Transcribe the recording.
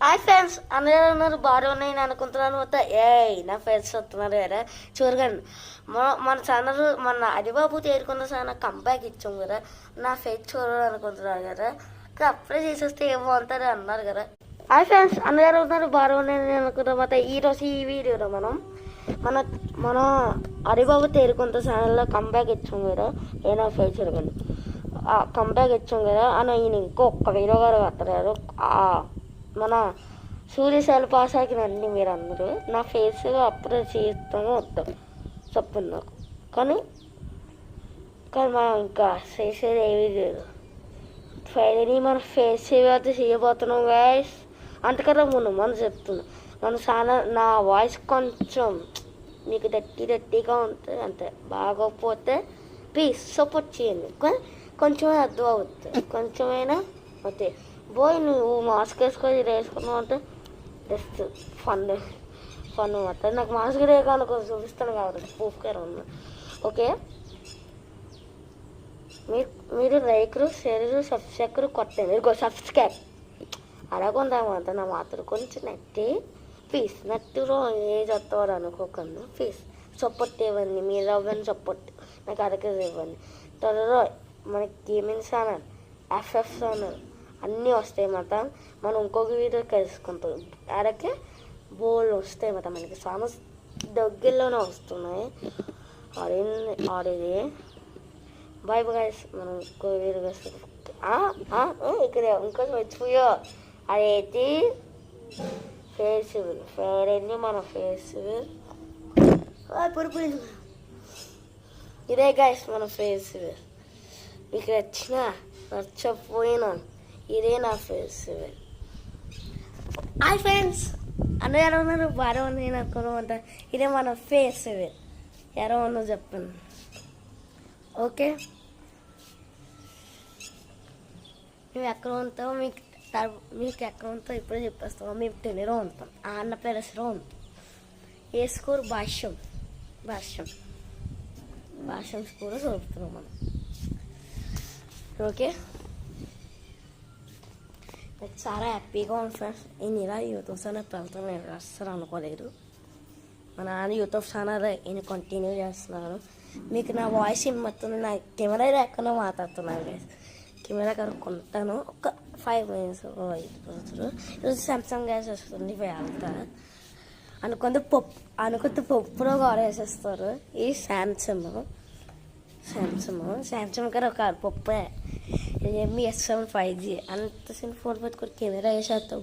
Hi friends, అందరూ ఉన్నారు బాగా నేను అనుకుంటున్నాను మొత్తం. నా ఫ్రెండ్స్ వస్తున్నారు కదా చూడగండి. మన ఛానల్ మన అడిబాబు తేరుకున్న ఛానల్ కంబ్యాక్ ఇచ్చాం కదా. నా ఫేస్ చూడాలనుకుంటున్నారు కదా, అప్పుడే చేసేస్తే ఏమో అంటారు అన్నారు కదా. హాయ్ ఫ్రెండ్స్, అందరూ ఉన్నారు బాగా నేను అనుకుంటున్నాం మొత్తం. ఈరోజు ఈ వీడియోలో మన మన అడిబాబు తేరుకున్న ఛానల్లో కంబ్యాక్ ఇచ్చాం కదా. నా ఫేస్ చూడగండి, కంబ్యాక్ ఇచ్చాం కదా అని ఈయన ఇంకొక వీడియో గారు కట్టలేరు. మన సూర్యశాల పాస్ ఆకినండి మీరు అందరూ. నా ఫేస్ అప్పుడే చేస్తాము వద్దాం చెప్పండి నాకు. కానీ మనం ఇంకా చేసేది ఏమీ లేదు. ఫైనలీ మన ఫేస్ అయితే చేయబోతున్నాం గాయస్. అంతకన్నా ముందు మనం చెప్తున్నాం, మన ఛానల్ నా వాయిస్ కొంచెం మీకు గట్టిగా ఉంటుంది అంతే. బాగోకపోతే ప్లీజ్ సపోర్ట్ చేయండి. కొంచెమే అర్థం అవుతుంది, కొంచెమైనా ఓకే. బోయ్ నువ్వు మాస్క్ వేసుకొని వేసుకున్నావు అంటే జస్ట్ ఫన్ అవుతుంది. నాకు మాస్క్ రేగాను కొంచెం చూపిస్తాను కాబట్టి ప్రూఫ్గా ఉన్నా. ఓకే, మీరు లైక్లు షేర్లు సబ్స్క్రైబ్ కొట్టండి. మీరు సబ్స్క్రైబ్ అలాగుందామంత నా మాత్రం కొంచెం నట్టి ప్లీజ్. నట్టులో ఏ చెప్తావారు అనుకోకుండా ప్లీజ్ సపోర్ట్ ఇవ్వండి. మీరు అవ్వండి సపోర్ట్ నాకు అడగదు ఇవ్వండి. త్వరలో మనకి గేమింగ్ ఛానల్ ఎఫ్ఎఫ్ ఛానల్ అన్నీ వస్తాయి మాట. మనం ఇంకొక వీడియో కలుసుకుంటాం. అరకే బోల్ వస్తాయి మాట. మనకి ఛానల్స్ దగ్గరలోనే వస్తున్నాయి ఆడేది. Bye bye. మనం ఇంకో వీడియో ఇక్కడ ఇంకొక మర్చిపోయా. అదైతే ఫేస్బుల్ ఫేర్ మన ఫేస్బుల్ పొడిపోయింది. ఇదే గాయస్ మన ఫేస్బుల్. మీకు నచ్చపోయినా ఇదే నా ఫేస్బుల్. హాయ్ ఫ్రెండ్స్, అందరూ ఎలా ఉన్నారు బాగా ఉంది నేను అనుకోమంట. ఇదే మన ఫేస్బుల్. ఎలా ఉందో చెప్పండి. ఓకే, మేము ఎక్కడ ఉంటామో మీకు ఎక్కడ ఉంటామో ఇప్పుడే చెప్పేస్తాము. మేము టెన్నిలో ఉంటాం, అన్న ప్యాలెస్లో ఉంటాం. ఏ స్కూల్ భాష్యం స్కూల్ చదువుతున్నాం మనం. ఓకే, నాకు చాలా హ్యాపీగా ఉంది ఫ్రెండ్స్. నేను ఇలా యూట్యూబ్ ఛానల్ పెడతాను నేను అస్సలు అనుకోలేదు. మా నాన్న యూట్యూబ్ ఛానల్ నేను కంటిన్యూ చేస్తున్నాను. మీకు నా వాయిస్ మొత్తం నా కెమెరా లేకుండా మాట్లాడుతున్నాను. కెమెరా కనుక్కుంటాను ఒక 5 minutes ఈరోజు సామ్సంగ్ గ్యాస్ వస్తుంది వెళ్తా అనుకుంటే పప్పులో కూడా వేసేస్తారు. ఈ శాంసంగ్ గారు ఒక పప్పే Redmi S7 5G అంత సిన్ ఫోన్ పెట్టుకొని కెమెరా వేసేస్తాం.